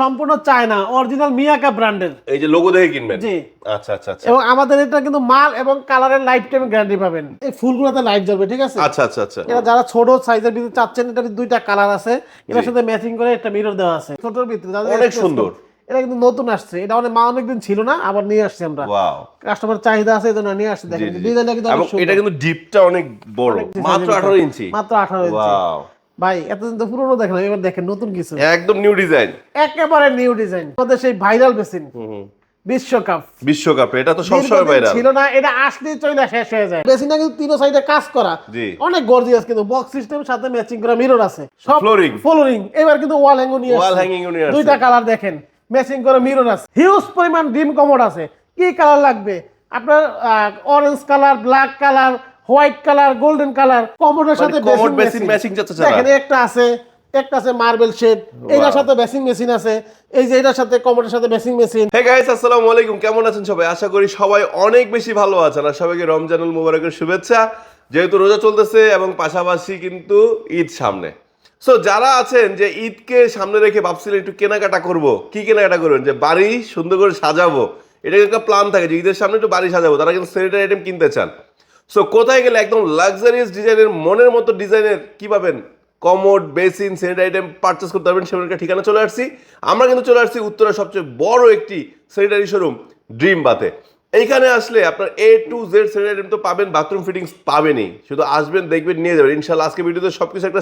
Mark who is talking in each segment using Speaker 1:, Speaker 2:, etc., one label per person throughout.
Speaker 1: সম্পূর্ণ China original মিয়াকা ব্র্যান্ডের।
Speaker 2: এই যে লোগো দেখে কিনবেন।
Speaker 1: জি
Speaker 2: আচ্ছা আচ্ছা আচ্ছা।
Speaker 1: এবং আমাদের এটা কিন্তু মাল এবং কালারের লাইফ টাইম গ্যারান্টি পাবেন। এই ফুলগুলোতে লাইট জ্বলবে, ঠিক আছে?
Speaker 2: আচ্ছা আচ্ছা আচ্ছা।
Speaker 1: এটা যারা ছোট সাইজের ভিতরে চাচ্ছেন, এটার দুইটা কালার আছে, এটার সাথে ম্যাচিং করে একটা মিরর দেওয়া আছে ছোটর ভিতরে।
Speaker 2: অনেক সুন্দর।
Speaker 1: এটা কিন্তু নতুন আসছে, এটা অনেকদিন ছিল না, আবার নিয়ে আসছি আমরা।
Speaker 2: ওয়াও,
Speaker 1: কাস্টমার চাহিদা আছে এজন্য নিয়ে আসছি। দেখেন ডিজাইনটা কিন্তু অনেক সুন্দর।
Speaker 2: এটা কিন্তু ডিপটা অনেক বড়, মাত্র 18 ইঞ্চি।
Speaker 1: মাত্র 18 ইঞ্চি। ওয়াও ভাই, এতদিন তো পুরনো দেখলাম, এবার দেখেন নতুন কিছু,
Speaker 2: একদম নিউ ডিজাইন,
Speaker 1: একেবারে নিউ ডিজাইন। আমাদের সেই ভাইরাল বেসিন বিশ্বকাপ, এটা তো সবসময় ভাইরাল ছিল না, এটা আসলে চলে শেষ হয়ে যায়। বেসিনটা কিন্তু তিন সাইডে কাজ করা, অনেক গর্জিয়াস, কিন্তু বক্স সিস্টেম সাথে ম্যাচিং করা মিরর আছে, সব ফ্লোরিং। এবার কিন্তু ওয়াল হ্যাঙ্গিং নিয়ে আসছে, দুইটা কালার দেখেন, ম্যাচিং করে মিরর আছে, হিউজ পরিমাণ ড্রিম কমোড আছে। কি কালার লাগবে আপনার? Orange colour, black colour, white colour, golden colour, কমোডের সাথে বেসিন ম্যাচিং দেখেন। একটা আছে মার্বেল শেড, এটার সাথে বেসিং মেশিন আছে। এই যে এটার সাথে কমোডের সাথে বেসিং মেশিন।
Speaker 2: হে গাইস, আসসালামু আলাইকুম, কেমন আছেন সবাই? আশা করি সবাই অনেক বেশি ভালো আছেন। আর সবাইকে রমজানুল মুবারকের শুভেচ্ছা। যেহেতু রোজা চলতেছে এবং পাশাপাশি কিন্তু ঈদ সামনে, সো যারা আছেন যে ঈদকে সামনে রেখে ভাবছিলেন একটু কেনাকাটা করব, কি কেনাকাটা করবেন? যে বাড়ি সুন্দর করে সাজাবো, এটা একটা প্ল্যান থাকে যে ঈদের সামনে একটু বাড়ি সাজাবো, তারা কিন্তু স্যানিটারি আইটেম কিনতে চান। সো কোথায় গেলে একদম লাক্সারিয়াস ডিজাইনের, মনের মতো ডিজাইনের কি পাবেন, commode, basin, sanitary item purchase করতে পারবেন, সেমন একটা ঠিকানা চলে আসছি। আমরা কিন্তু চলে আসছি উত্তরের সবচেয়ে বড় একটি স্যানিটারি শোরুম ড্রিম বাতে। এইখানে আসলে আপনার A to Z sanitary item তো পাবেন, বাথরুম ফিটিংস পাবেনই, শুধু আসবেন, দেখবেন, নিয়ে যাবেন ইনশাআল্লাহ। আজকে ভিডিওতে সবকিছু একটা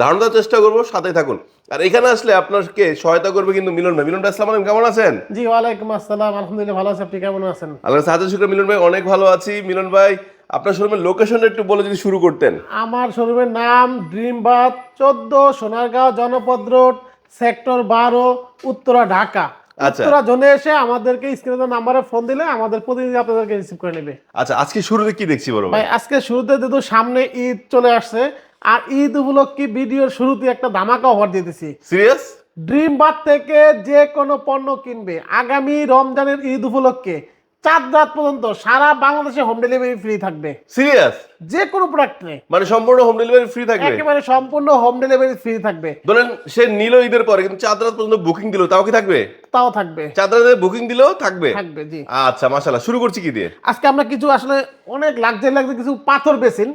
Speaker 2: ধারণা দেওয়ার চেষ্টা করবো, সাথে থাকুন। আর এখানে আসলে আপনাকে সহায়তা করবে কিন্তু মিলন ভাই। মিলন ভাই, আসসালামু আলাইকুম, কেমন আছেন?
Speaker 1: জি ওয়ালাইকুম আসসালাম, আলহামদুলিল্লাহ ভালো আছি, আপনি কেমন আছেন?
Speaker 2: আল্লাহ সাহায্য শুক্র। মিলন ভাই, অনেক ভালো আছি। মিলন ভাই, আপনার শোরুমের লোকেশনটা একটু বলে যদি শুরু করতেন।
Speaker 1: আমার শোরুমের নাম ড্রিম বাথ, 14 সোনারগাঁও জনপদ রোড, সেক্টর 12, উত্তরা, ঢাকা। উত্তরা জোনে এসে আমাদেরকে স্ক্রিনে নাম্বারে ফোন দিলে আমাদের প্রতিনিধি আপনাদেরকে রিসিভ করে নেবে।
Speaker 2: আচ্ছা, আজকে শুরুতে কি দেখছি বড় ভাই?
Speaker 1: আজকে শুরুতে যেহেতু সামনে ঈদ চলে আসছে, আর ঈদ উপলক্ষে ভিডিওর শুরুতে একটা ধামাকা অফার দিয়ে দিছি।
Speaker 2: সিরিয়াস?
Speaker 1: ড্রিম বাথ থেকে যে কোনো পণ্য কিনবে আগামী রমজানের ঈদ উপলক্ষে 4 রাত পর্যন্ত সারা বাংলাদেশে হোম ডেলিভারি ফ্রি থাকবে।
Speaker 2: সিরিয়াস?
Speaker 1: যে কোনো প্রোডাক্ট নেই,
Speaker 2: মানে সম্পূর্ণ হোম ডেলিভারি ফ্রি থাকবে?
Speaker 1: একেবারে সম্পূর্ণ হোম ডেলিভারি ফ্রি থাকবে।
Speaker 2: ধরেন সে নিল ঈদের পরে, কিন্তু 4 রাত পর্যন্ত বুকিং দিল, তাও কি থাকবে?
Speaker 1: তাও থাকবে।
Speaker 2: 4 রাতে বুকিং দিলেও থাকবে?
Speaker 1: থাকবে, জি।
Speaker 2: আচ্ছা, মাশাআল্লাহ। শুরু করছি কি দিয়ে?
Speaker 1: আজকে আমরা কিছু আসলে অনেক লাক্সারি কিছু পাথর বেসিন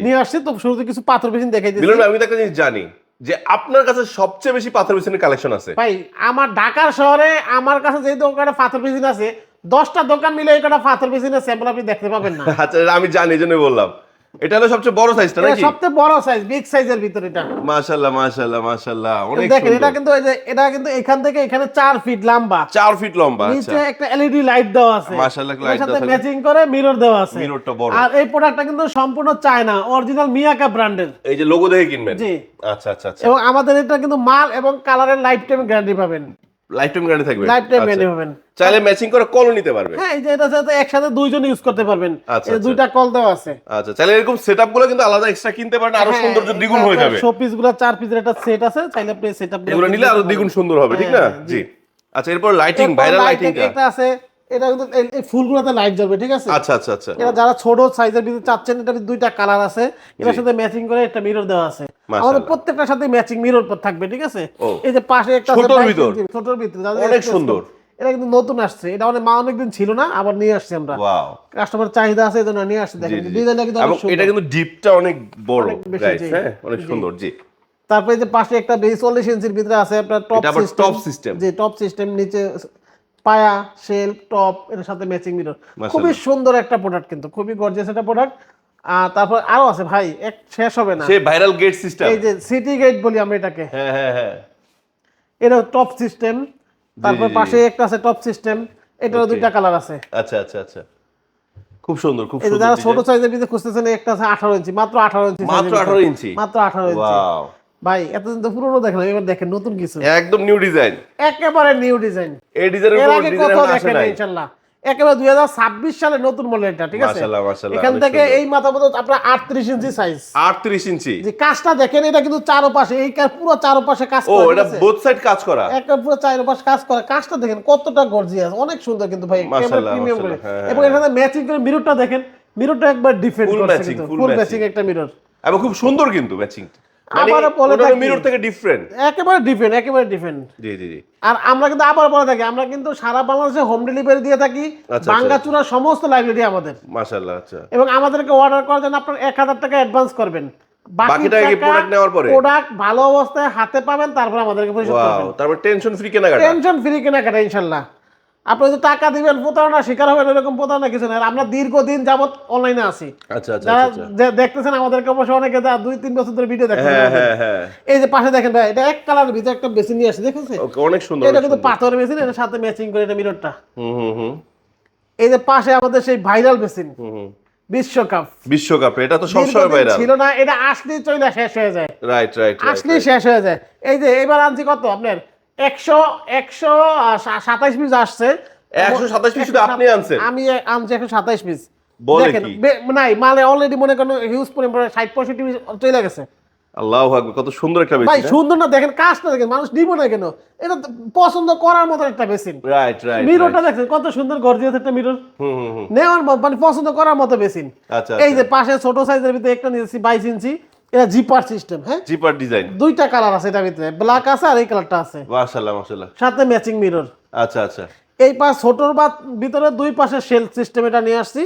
Speaker 1: নিয়ে আসছি, তো শুরুতে কিছু পাথর বেসিন দেখাই দিচ্ছি।
Speaker 2: মিলন ভাই, আমি তো একটা জিনিস জানি যে আপনার কাছে সবচেয়ে বেশি পাথর বেসিনের কালেকশন আছে।
Speaker 1: ভাই, আমার ঢাকার শহরে আমার কাছে যে দোকানে পাথর বেসিন আছে, 10টা দোকান মিলে এই কটা পাথর বেসিনের স্যাম্পল আপনি দেখতে পাবেন না।
Speaker 2: আচ্ছা, আমি জানি, এজন্যই বললাম। এটা হলো সবচেয়ে বড় সাইজটা নাকি?
Speaker 1: সবচেয়ে বড় সাইজ, বিগ সাইজের ভিতর এটা।
Speaker 2: মাশাআল্লাহ মাশাআল্লাহ মাশাআল্লাহ, অনেক সুন্দর।
Speaker 1: দেখেন, এটা কিন্তু এখান থেকে এখানে 4 ফিট লম্বা,
Speaker 2: 4 ফিট লম্বা। আচ্ছা,
Speaker 1: নিচে একটা এলইডি লাইট দেওয়া আছে,
Speaker 2: মাশাআল্লাহ, লাইট
Speaker 1: এর সাথে
Speaker 2: দেওয়া আছে,
Speaker 1: ম্যাচিং করে মিরর দেওয়া আছে।
Speaker 2: মিররটা বড়।
Speaker 1: আর এই প্রোডাক্টটা কিন্তু সম্পূর্ণ চায়না অরিজিনাল মিয়াকা ব্র্যান্ডের।
Speaker 2: এই যে লোগো দেখে কিনবেন।
Speaker 1: জি।
Speaker 2: আচ্ছা আচ্ছা আচ্ছা।
Speaker 1: এবং আমাদের এটা কিন্তু মাল এবং কালারের লাইফ টাইম গ্যারান্টি পাবেন।
Speaker 2: লাইফ টাইম গ্যারান্টি থাকবে?
Speaker 1: লাইফ টাইম গ্যারান্টি পাবেন।
Speaker 2: চাইলে ম্যাচিং করে কলও নিতে পারবে।
Speaker 1: হ্যাঁ, এই যে এটা সাথে একসাথে দুইজন ইউজ করতে পারবেন।
Speaker 2: আচ্ছা,
Speaker 1: এই দুইটা কল দেওয়া আছে।
Speaker 2: আচ্ছা, চাইলে এরকম সেটআপগুলো কিন্তু আলাদা এক্সট্রা কিনতে পারেন, আরো সৌন্দর্য দ্বিগুণ হয়ে যাবে।
Speaker 1: শো পিসগুলো 4 পিসের একটা সেট আছে, চাইলে আপনি সেটআপ
Speaker 2: এগুলো নিলে আরো দ্বিগুণ সুন্দর হবে, ঠিক না? জি। আচ্ছা, এরপর লাইটিং, ভাইরাল লাইটিংটা
Speaker 1: এটা আছে, এটা কিন্তু এই ফুলগুলোতে লাইট জ্বলবে, ঠিক আছে?
Speaker 2: আচ্ছা আচ্ছা আচ্ছা।
Speaker 1: এটা যারা ছোট সাইজের ভিতরে চাচ্ছেন, এটার দুইটা কালার আছে, এটার সাথে ম্যাচিং করে একটা মিরর দেওয়া আছে। আমাদের প্রত্যেকটার সাথে ম্যাচিং মিরর থাকবে, ঠিক আছে? এই যে পাশে একটা আছে, ছোটর ভিতর
Speaker 2: অনেক সুন্দর।
Speaker 1: এটা কিন্তু নতুন আসছে, এটা অনেকদিন ছিল না, আবার নিয়ে আসছি আমরা।
Speaker 2: ওয়াও,
Speaker 1: কাস্টমার চাহিদা আছে এজন্য নিয়ে আসছি। দেখেন ডিজাইনটা কিন্তু অনেক সুন্দর,
Speaker 2: এটা কিন্তু ডিপটা অনেক বড় গাইস, হ্যাঁ, অনেক সুন্দর। জি।
Speaker 1: তারপরে যে পাশে একটা 40 ইঞ্চির ভিতরে আছে আপনার টপ
Speaker 2: সিস্টেম।
Speaker 1: জি, টপ সিস্টেম, নিচে পায়া, শেলফ, টপ, এর সাথে ম্যাচিং মিরর। খুবই সুন্দর একটা প্রোডাক্ট, কিন্তু খুবই গর্জিয়াস একটা প্রোডাক্ট। আর তারপর আরো আছে ভাই, এক শেষ হবে না।
Speaker 2: সেই ভাইরাল গেট সিস্টেম,
Speaker 1: এই যে সিটি গেট বলি আমরা এটাকে।
Speaker 2: হ্যাঁ হ্যাঁ হ্যাঁ,
Speaker 1: এটা টপ সিস্টেম। তারপর পাশে একটা আছে টপ সিস্টেম, এটারও দুইটা কালার আছে।
Speaker 2: আচ্ছা আচ্ছা আচ্ছা, খুব সুন্দর খুব
Speaker 1: এই যে
Speaker 2: সুন্দর।
Speaker 1: যারা ছোট সাইজের ভিতরে খুঁজতেছেন, একটা আছে 18 ইঞ্চি, মাত্র 18 ইঞ্চি,
Speaker 2: মাত্র 18 ইঞ্চি,
Speaker 1: মাত্র 18 ইঞ্চি।
Speaker 2: ওয়াও
Speaker 1: ভাই, এতদিন তো পুরনো দেখলাম, এবার দেখেন নতুন কিছু,
Speaker 2: একদম নিউ ডিজাইন,
Speaker 1: একেবারে নিউ ডিজাইন।
Speaker 2: এই ডিজাইনের
Speaker 1: এর
Speaker 2: উপর
Speaker 1: আগে
Speaker 2: ডিজাইন
Speaker 1: কত
Speaker 2: আসে
Speaker 1: দেখেন
Speaker 2: নাই
Speaker 1: ইনশাআল্লাহ, একেবারে 2026 সালে নতুন মডেল এটা, ঠিক আছে?
Speaker 2: মাশাআল্লাহ মাশাআল্লাহ।
Speaker 1: এখান থেকে এই মাথা পর্যন্ত আপনার 38 ইঞ্চি সাইজ।
Speaker 2: 38 ইঞ্চি।
Speaker 1: যে কাজটা দেখেন, এটা কিন্তু চারপাশে, এই পুরো চারপাশে কাজ করা।
Speaker 2: ও, এটা বোথ সাইড কাজ করা,
Speaker 1: একটা পুরো চারপাশে কাজ করা। কাজটা দেখেন কতটা গর্জিয়াস, অনেক সুন্দর কিন্তু ভাই, ক্যামেরা প্রিমিয়াম করে। এবং এখানে ম্যাচিং করে মিররটা দেখেন, মিররটা একবার ডিফেন্ড করছে, কিন্তু ফুল ম্যাচিং একটা মিরর,
Speaker 2: এবং খুব সুন্দর কিন্তু ম্যাচিং।
Speaker 1: আবার বলে থাকি
Speaker 2: মিরর থেকে ডিফারেন্ট,
Speaker 1: একেবারে ডিফারেন্ট।
Speaker 2: জি জি জি।
Speaker 1: আর আমরা কিন্তু আবার বলে থাকি আমরা কিন্তু সারা বাংলাদেশে হোম ডেলিভারি দিয়ে থাকি, ভাঙ্গাচুরা সমস্ত লাইব্রেরি আমাদের।
Speaker 2: মাশাআল্লাহ। আচ্ছা,
Speaker 1: এবং আমাদেরকে অর্ডার করার জন্য আপনার 1000 টাকা অ্যাডভান্স করবেন,
Speaker 2: বাকি টাকা কি প্রোডাক্ট নেওয়ার পরে
Speaker 1: প্রোডাক্ট ভালো অবস্থায় হাতে পাবেন, তারপর আমাদেরকে পরিশোধ করবেন।
Speaker 2: তারপর টেনশন ফ্রি কেনাকাটা,
Speaker 1: টেনশন ফ্রি কেনাকাটা ইনশাআল্লাহ। আপনি যদি টাকা দিবেন প্রতারণা শিকার হবেন এরকম প্রতারণা কিছু না। আমরা দীর্ঘদিন যাবত অনলাইনে আছি।
Speaker 2: আচ্ছা আচ্ছা
Speaker 1: আচ্ছা, দেখতেছেন আমাদেরকে অবশ্য অনেকে 2-3 বছর ধরে ভিডিও দেখেন।
Speaker 2: হ্যাঁ।
Speaker 1: এই যে পাশে দেখেন ভাই, এটা এক কালারের ভিতরে একটা বেসিন নিয়ে আসছে, দেখেছেন?
Speaker 2: অনেক সুন্দর।
Speaker 1: এটা কিন্তু পাথরের বেসিন, এর সাথে ম্যাচিং করে এটা মিররটা।
Speaker 2: হুম।
Speaker 1: এই যে পাশে আমাদের সেই ভাইরাল বেসিন,
Speaker 2: বিশ্বকাপ এটা তো সবসময় ভাইরাল
Speaker 1: ছিল না, এটা আসলেই চলে শেষ হয়ে যায়।
Speaker 2: রাইট
Speaker 1: আসলেই শেষ হয়ে যায়। এই যে এবার আনছি কত আপনার 127 পিস আসছে।
Speaker 2: 127 পিস শুধু আপনি আনছেন?
Speaker 1: আমি আনছি 127 পিস।
Speaker 2: বলে
Speaker 1: দেখেন
Speaker 2: কি
Speaker 1: নাই, মালে অলরেডি মনে করেন হিউজ পরিমাণে 60-65 পিস চলে গেছে।
Speaker 2: আল্লাহু আকবার, কত সুন্দর একটা বেসিন
Speaker 1: ভাই। সুন্দর না? দেখেন কাজটা দেখেন, মানুষ নিব না কেন? এটা পছন্দ করার মতো একটা বেসিন।
Speaker 2: রাইট
Speaker 1: মিররটা দেখেন কত সুন্দর গর্জিয়াস একটা মিরর। নেওয়ার মতো, মানে পছন্দ করার মতো বেসিন।
Speaker 2: আচ্ছা।
Speaker 1: এই যে পাশে ছোট সাইজের ভিতরে একটা নিয়েছি 22 ইঞ্চি, এটা জিপার সিস্টেম। হ্যাঁ,
Speaker 2: জিপার ডিজাইন,
Speaker 1: দুইটা কালার আছে এটার ভিতরে, ব্ল্যাক আছে আর এই কালারটা আছে।
Speaker 2: মাশাআল্লাহ।
Speaker 1: সাথে ম্যাচিং মিরর।
Speaker 2: আচ্ছা।
Speaker 1: এই পাশ ছোটর ভিতরে দুই পাশে শেল সিস্টেম এটা নিয়ে আসছি,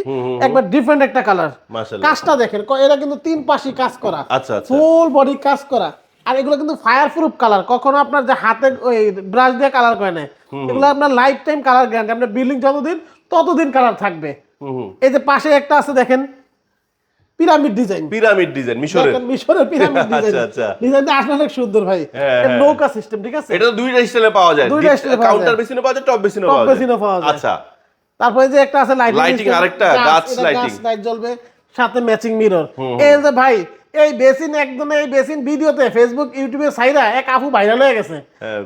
Speaker 1: একবার ডিফারেন্ট একটা কালার।
Speaker 2: মাশাআল্লাহ।
Speaker 1: কাজটা দেখেন, এটা কিন্তু 3 পাশই কাজ করা,
Speaker 2: আচ্ছা।
Speaker 1: ফুল বডি কাজ করা। আর এগুলো কিন্তু ফায়ার প্রুফ কালার, কখনো আপনার যে হাতে ওই ব্রাশ দিয়ে কালার করে না, এগুলো আপনার লাইফ টাইম কালার গ্যারান্টি। আপনার বিল্ডিং যতদিন ততদিন কালার থাকবে। এই যে পাশে একটা আছে দেখেন, পিরামিড ডিজাইন মিশরের পিরামিড ডিজাইন।
Speaker 2: আচ্ছা।
Speaker 1: ডিজাইনটা আসলে অনেক সুন্দর ভাই। নৌকা সিস্টেম, ঠিক আছে?
Speaker 2: এটা দুইটা স্টাইলে পাওয়া যায়, কাউন্টার বেসিনে পাওয়া যায়, টপ বেসিনে পাওয়া যায়। আচ্ছা।
Speaker 1: তারপরে যে একটা আছে
Speaker 2: লাইটিং, আরেকটা গাছ লাইটিং,
Speaker 1: লাইট জ্বলবে, সাথে ম্যাচিং মিরর। এই যে ভাই, এই বেসিন একদম, এই বেসিন ভিডিওতে ফেসবুক ইউটিউবে সাইরা এক আপু ভাইরাল হয়ে গেছে,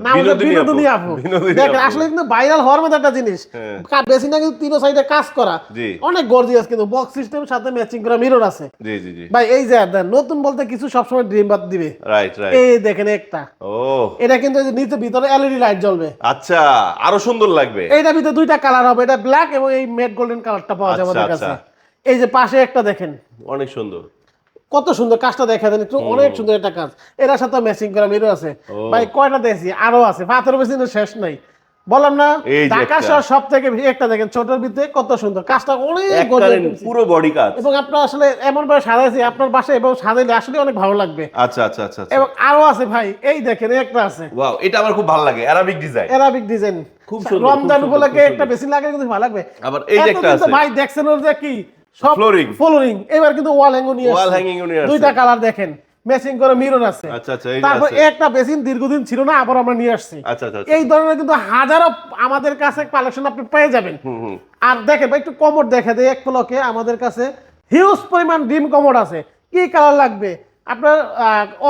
Speaker 1: নাম হলো বিনোদিনী আপু। দেখেন আসলে কিন্তু ভাইরাল হওয়ার মতো একটা জিনিস। বেসিনটা কিন্তু 3 সাইডে কাজ করা, অনেক গর্জিয়াস, কিন্তু বক্স সিস্টেম সাথে ম্যাচিং করা মিরর আছে।
Speaker 2: জি।
Speaker 1: ভাই এই যে নতুন বলতে কিছু সবসময় ড্রিম বাদ দিবে।
Speaker 2: রাইট।
Speaker 1: এই দেখেন একটা, এটা কিন্তু নিচে ভিতরে এলইডি লাইট জ্বলবে।
Speaker 2: আচ্ছা, আরো সুন্দর লাগবে।
Speaker 1: এইটার ভিতরে দুইটা কালার হবে, এটা ব্ল্যাক এবং এই ম্যাট গোল্ডেন কালারটা পাওয়া যাবে আমাদের কাছে। এই যে পাশে একটা দেখেন,
Speaker 2: অনেক সুন্দর,
Speaker 1: কত সুন্দর কাজটা দেখা দেন একটু, অনেক সুন্দর একটা কাজ। এটার সাথে ম্যাচিং করা মিরর আছে। ভাই কয়টা দেখছি, আরো আছে, পাথর বেসিন শেষ নাই। বললাম না, ঢাকা শহর সব থেকে একটা দেখেন ছোটর ভিতরে কত সুন্দর কাজটা, অনেক
Speaker 2: পুরো বডি কাজ।
Speaker 1: এবং আপনার আসলে এমন ভাবে সাজাইছি, আপনার বাসায় এবং সাজাইলে আসলে অনেক ভালো লাগবে।
Speaker 2: আচ্ছা।
Speaker 1: এবং আরো আছে ভাই, এই দেখেন একটা আছে।
Speaker 2: ওয়াও, এটা আমার খুব ভালো লাগে, অ্যারাবিক ডিজাইন, খুব সুন্দর।
Speaker 1: রমজান উপলক্ষে একটা বেসিন লাগে, কিন্তু ভালো লাগবে।
Speaker 2: আবার এই যে একটা আছে
Speaker 1: ভাই, দেখছেন ওর যে কি সব ফ্লোরিং। এবার কিন্তু ওয়াল হ্যাঙ্গিং নিয়ে আসছে, দুইটা কালার দেখেন, ম্যাচিং করে মিরর আছে।
Speaker 2: আচ্ছা।
Speaker 1: তারপর একটা বেসিন দীর্ঘদিন ছিল না, আবার আমরা নিয়ে আসছি।
Speaker 2: আচ্ছা।
Speaker 1: এই ধরনের কিন্তু হাজারো আমাদের কাছে কালেকশন আপনি পেয়ে যাবেন। আর দেখেন ভাই, একটু কমোড দেখে দেয় এক ব্লকে আমাদের কাছে হিউজ পরিমাণ ড্রিম কমোড আছে। কি কালার লাগবে আপনার?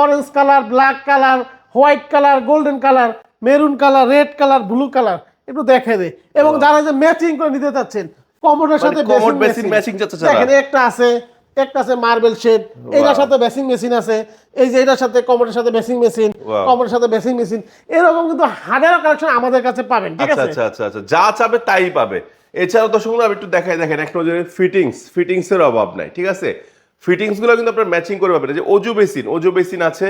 Speaker 1: Orange colour, black colour, white colour, golden colour, maroon colour, red colour, blue colour, একটু দেখে দেয়। এবং যারা যে ম্যাচিং করে নিতে চাচ্ছেন কমোডের সাথে
Speaker 2: বেসিন ম্যাচিং যাচ্ছে,
Speaker 1: দেখেন একটা আছে মার্বেল শেড, এটার সাথে বেসিং মেশিন আছে। এই যে এটার সাথে কমোডের সাথে বেসিং মেশিন, কমোডের সাথে বেসিং মেশিন, এরকম কিন্তু হাজারো কালেকশন আমাদের কাছে পাবেন, ঠিক আছে?
Speaker 2: আচ্ছা। যা চাবে তাই পাবে। এছাড়াও তো শুনুন, আমি একটু দেখাই, দেখেন এক নজরে ফিটিংস এর অভাব নাই, ঠিক আছে? ফিটিংস গুলো কিন্তু আপনার ম্যাচিং করে পাবেন। যে অজু বেসিন আছে,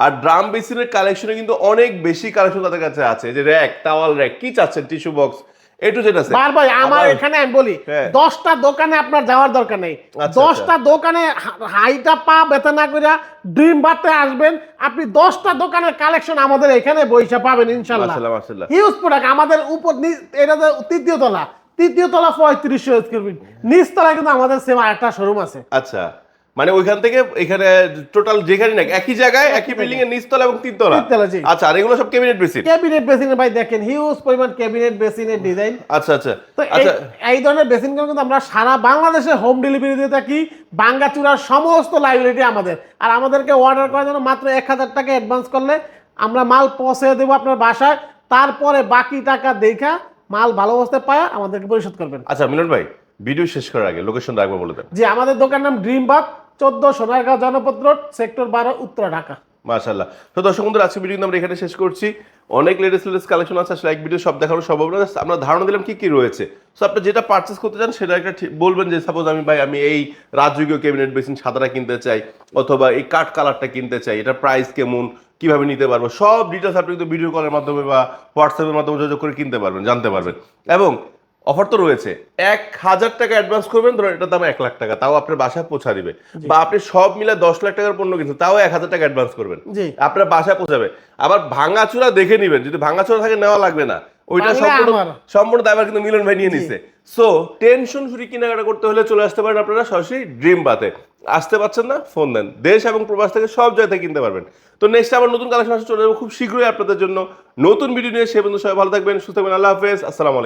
Speaker 2: আর ড্রাম বেসিনের কালেকশনে কিন্তু অনেক বেশি কালেকশন তাদের কাছে আছে। যে র্যাক, টাওয়াল র্যাক, কি চাচ্ছেন, টিস্যু বক্স,
Speaker 1: ভাই আমার এখানে আমি বলি 10টা দোকানে আপনার যাওয়ার দরকার নেই। 10টা দোকানে হাইটা পা ব্যথা না করে ড্রিম বাতে আসবেন, আপনি 10টা দোকানের কালেকশন আমাদের এখানে বইসা পাবেন ইনশাআল্লাহ। হিউজ প্রোডাক্ট আমাদের উপর, এটা তৃতীয় তলা 3500 স্কয়ার ফিট, নিচ তলায় কিন্তু আমাদের সেম আরেকটা শোরুম আছে।
Speaker 2: আচ্ছা, মানে ওইখান থেকে এখানে টোটাল যেখানে না একই জায়গায়, একই বিল্ডিং এর নিচতলা এবং তিনতলা। আচ্ছা, আর এগুলো সব ক্যাবিনেট বেসিন ভাই, দেখেন হিউজ পরিমাণ ক্যাবিনেট বেসিনের ডিজাইন। আচ্ছা। তো এই ধরনের বেসিনগুলো কিন্তু আমরা সারা বাংলাদেশে হোম ডেলিভারি দিয়ে থাকি, ভাঙ্গাচুরার সমস্ত লাইব্রেরি আমাদের। আর আমাদেরকে অর্ডার করার জন্য মাত্র 1000 টাকা অ্যাডভান্স করলে আমরা মাল পৌঁছে দেবো আপনার বাসায়। তারপরে বাকি টাকা দেখা মাল ভালো অবস্থায় পায় আমাদেরকে পরিশোধ করবেন। আচ্ছা মিলন ভাই, ভিডিও শেষ করার আগে লোকেশনটা একবার বলে দেন।
Speaker 1: জি, আমাদের দোকান নাম ড্রিম বাথ, 14 সোনারগাঁও জনপদ রোড, সেক্টর 12, উত্তরা, ঢাকা।
Speaker 2: মাশাআল্লাহ। তো দর্শক বন্ধুরা, আজকে ভিডিও আমরা এখানে শেষ করছি। অনেক লেটেস্ট কালেকশন আছে, আসলে এক ভিডিও সব দেখানো সম্ভব না। আমরা ধারণা দিলাম কি কি রয়েছে। সো আপনি যেটা পারচেজ করতে চান সেটা একটা বলবেন, যে সাপোজ আমি এই রাজযোগীয় ক্যাবিনেট বেসিন সাদাটা কিনতে চাই, অথবা এই কাঠ কালারটা কিনতে চাই, এটা প্রাইস কেমন, কিভাবে নিতে পারবো, সব ডিটেলস আপনি কিন্তু ভিডিও কলের মাধ্যমে বা হোয়াটসঅ্যাপের মাধ্যমে যোগাযোগ করে কিনতে পারবেন, জানতে পারবেন। এবং অফার তো রয়েছে, 1,000 টাকা অ্যাডভান্স করবেন, ধরুন এটার দাম 1 লাখ টাকা, তাও আপনার বাসায় পৌঁছা দিবে। বা আপনি সব মিলে 10 লাখ টাকার পণ্য কিনছেন, তাও 1,000 টাকা অ্যাডভান্স করবেন, আপনার বাসায় পৌঁছাবে। আবার ভাঙাচুরা দেখে নিবেন, যদি ভাঙাচুরা থাকে নেওয়া লাগবে না, ওইটা সম্পূর্ণ দায়ভার কিন্তু মিলন ভাই নিয়ে নিচ্ছে। সো টেনশন ফ্রি কেনাকাটা করতে হলে চলে আসতে পারেন আপনারা সরাসরি ড্রিম বাতে। আসতে পারছেন না, ফোন দেন, দেশ এবং প্রবাস থেকে সব জায়গা থেকে কিনতে পারবেন। তো নেক্সট আবার নতুন কালেকশন আসলে চলে যাবো খুব শীঘ্রই আপনাদের জন্য নতুন ভিডিও নিয়ে। সে পর্যন্ত সবাই ভালো থাকবেন, সুস্থ থাকবেন। আল্লাহ হাফেজ, আসসালামু আলাইকুম।